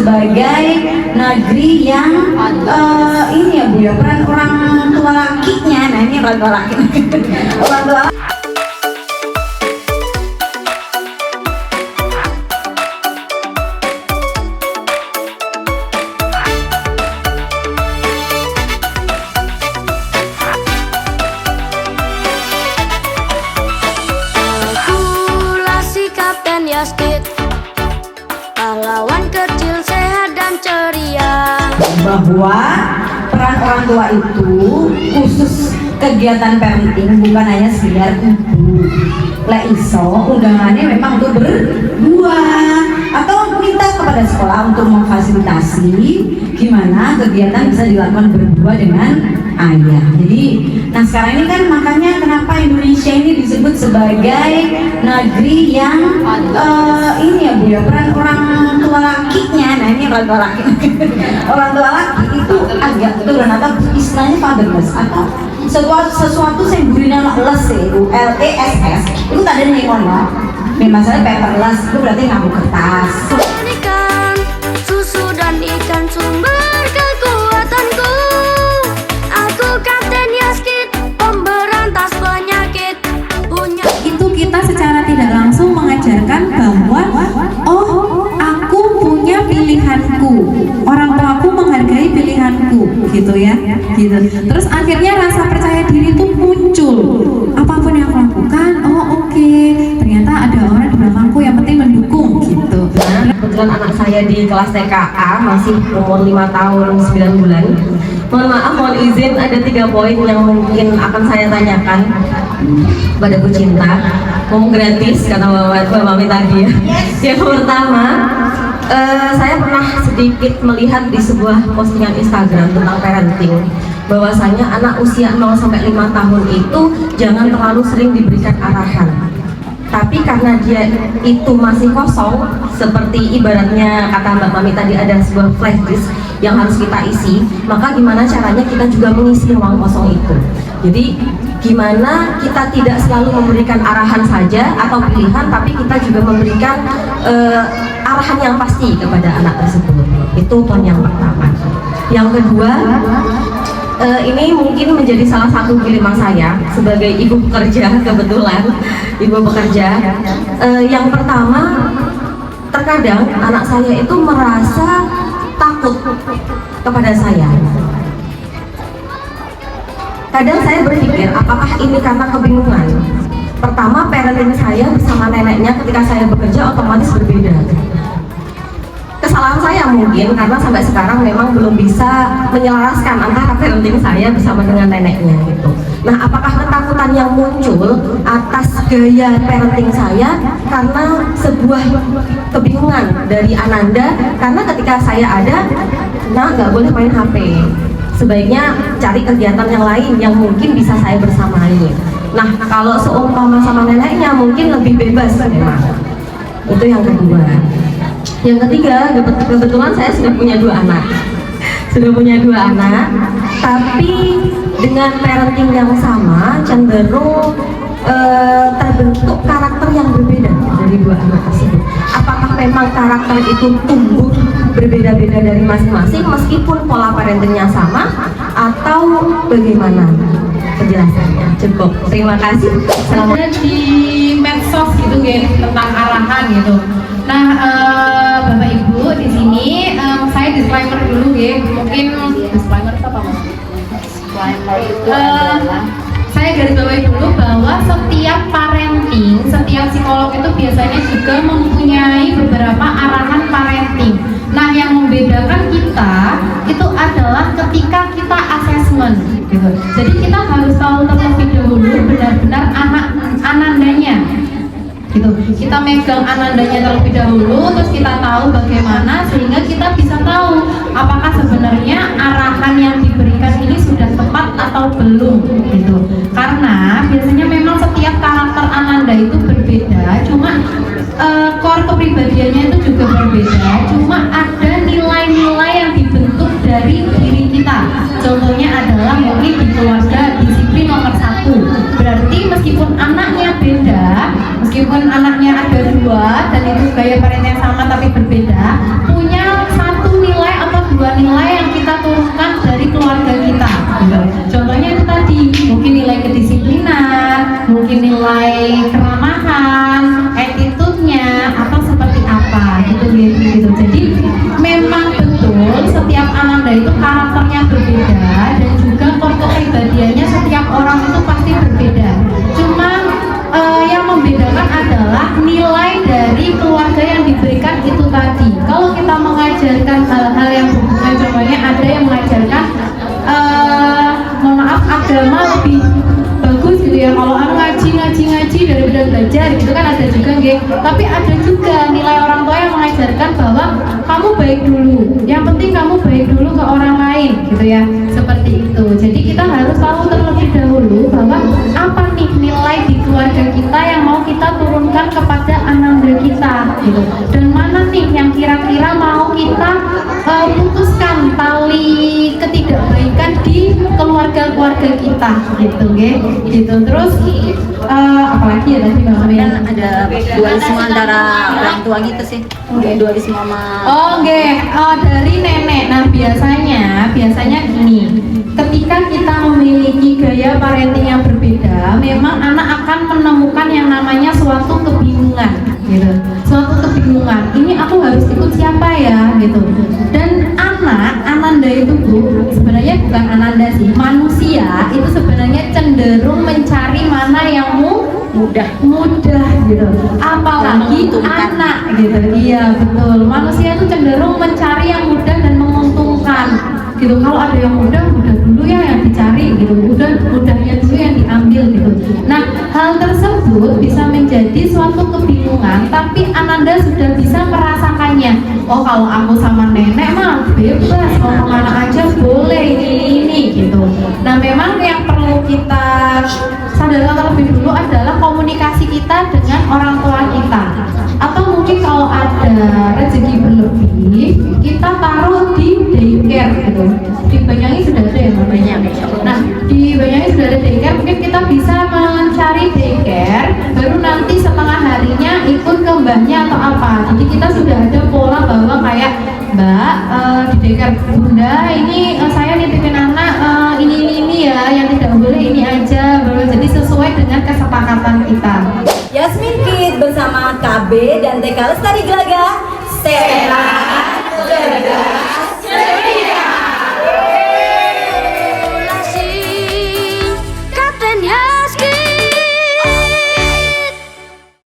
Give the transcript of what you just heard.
sebagai negeri yang ini ya Bu ya, peran orang tua lakinya. Nah ini orang tua laki orang tua pahlawan kecil sehat dan ceria. Bahwa peran orang tua itu khusus kegiatan parenting bukan hanya sekedar ibu. Lah iso undangannya memang untuk berdua atau minta kepada sekolah untuk memfasilitasi gimana kegiatan bisa dilakukan berdua dengan ayah. Jadi, nah sekarang ini kan makanya kenapa Indonesia ini disebut sebagai negeri yang ini ya Bu ya, peran orang tua lakinya. Nah ini orang tua laki orang tua laki itu agak turun atau istilahnya fatherless atau sesuatu yang gurina les itu LESS itu tadi nih ngono. Masalah paperless itu berarti ngaku kertas. Ikan, susu dan ikan sumber kekuatanku. Aku Kapten Yaskit, pemberantas penyakit. Itu kita secara tidak langsung mengajarkan bahwa oh aku punya pilihanku, orang tuaku menghargai pilihanku, gitu ya, gitu. Terus akhirnya rasa percaya diri itu muncul. Apapun yang aku lakukan, oh oke, ternyata ada orang di belakangku yang penting mendukung, gitu. Kebetulan anak saya di kelas TKA masih umur 5 tahun 9 bulan. Mohon maaf, mohon izin ada 3 poin yang mungkin akan saya tanyakan pada Bu Cinta. Ngomong gratis kata Mbak Mami tadi ya. Yang pertama, saya pernah sedikit melihat di sebuah postingan Instagram tentang parenting bahwasanya anak usia 0-5 tahun itu jangan terlalu sering diberikan arahan. Tapi karena dia itu masih kosong, seperti ibaratnya kata Mbak Mami tadi ada sebuah flash disk yang harus kita isi, maka gimana caranya kita juga mengisi ruang kosong itu. Jadi gimana kita tidak selalu memberikan arahan saja atau pilihan, tapi kita juga memberikan arahan yang pasti kepada anak tersebut. Itu poin yang pertama. Yang kedua, ini mungkin menjadi salah satu dilema saya sebagai ibu pekerja, kebetulan ibu pekerja. Yang pertama, terkadang anak saya itu merasa takut kepada saya. Kadang saya berpikir apakah ini karena kebingungan. Pertama, parenting saya bersama neneknya ketika saya bekerja otomatis berbeda. Kesalahan saya mungkin karena sampai sekarang memang belum bisa menyelaraskan antara parenting saya bersama dengan neneknya gitu. Nah, apakah ketakutan yang muncul atas gaya parenting saya karena sebuah kebingungan dari Ananda, karena ketika saya ada, nah nggak boleh main HP. Sebaiknya cari kegiatan yang lain yang mungkin bisa saya bersamai. Nah, kalau seumpama sama neneknya mungkin lebih bebas memang. Itu yang kedua. Yang ketiga, kebetulan saya sudah punya 2 anak. Sudah punya 2 anak, tapi dengan parenting yang sama cenderung terbentuk karakter yang berbeda dari 2 anak tersebut. Apakah memang karakter itu tumbuh berbeda-beda dari masing-masing meskipun pola parentingnya sama, atau bagaimana? Penjelasannya cukup. Terima kasih. Assalamualaikum. Di medsos gitu guys tentang arahan gitu. Nah, Bapak Ibu di sini saya disclaimer dulu ya. Mungkin disclaimer itu apa Mas? Disclaimer itu adalah saya garis bawahi dulu bahwa setiap parenting, setiap psikolog itu biasanya juga mempunyai beberapa arahan parenting. Nah, yang membedakan kita itu adalah ketika kita assessment gitu. Jadi kita harus tahu terlebih dahulu benar-benar anandanya gitu. Kita megang anandanya terlebih dahulu, terus kita tahu bagaimana sehingga kita bisa tahu apakah sebenarnya arahan yang diberikan ini sudah tepat atau belum gitu. Karena biasanya memang setiap karakter ananda itu berbeda, cuma core kepribadiannya itu juga berbeda, cuma ada nilai-nilai yang dibentuk dari diri kita. Contohnya adalah mungkin di keluarga disiplin nomor 1. Berarti meskipun anaknya beda, meskipun anaknya ada 2 dan itu gaya parenting yang sama tapi berbeda, punya satu baik dulu. Yang penting kamu baik dulu ke orang lain, gitu ya. Seperti itu. Jadi kita harus tahu terlebih dahulu bahwa apa nih nilai di keluarga kita yang mau kita turunkan kepada ananda kita, gitu. Dan mana nih yang kira-kira mau kita putuskan tali ketidakbaikan di keluarga-keluarga kita, gitu, gitu. Terus apalagi ya tadi namanya? Kan ada dualisme antara orang tua gitu sih. Dualisme sama dari nenek. Nah, biasanya gini. Ketika kita memiliki gaya parenting yang berbeda, memang anak akan menemukan yang namanya suatu kebingungan, gitu. Suatu kebingungan. Ini aku harus ikut siapa ya, gitu. Dan ananda itu Bu, sebenarnya bukan ananda sih. Manusia itu sebenarnya cenderung mencari mana yang mudah gitu. Apalagi anak gitu. Iya, betul. Manusia itu cenderung mencari yang mudah dan menguntungkan. Gitu. Kalau ada yang mudah dulu ya yang dicari gitu. Mudahnya dulu yang diambil gitu. Nah, hal tersebut bisa menjadi suatu kebingungan, tapi ananda sudah bisa merasakannya. Oh, kalau aku sama nenek mah bebas, ngomong anak aja boleh ini gitu. Nah, memang yang perlu kita sadarkan terlebih dulu adalah komunikasi kita dengan orang tua kita. Atau mungkin kalau ada rezeki berlebih, kita taruh di daycare gitu. Di Banyuwangi sudah ada ya namanya. Nah, di Banyuwangi sudah ada daycare, mungkin kita bisa mencari daycare, baru nanti setengah harinya ikut ke mbahnya atau apa. Jadi kita sudah ada pola bahwa kayak Mbak di daycare Bunda ini saya nitipin anak ini ya, yang tidak boleh ini aja. Jadi sesuai dengan kesepakatan kita. Yasmin Kid bersama KB dan TK Lestari Gelaga sehat, cerdas,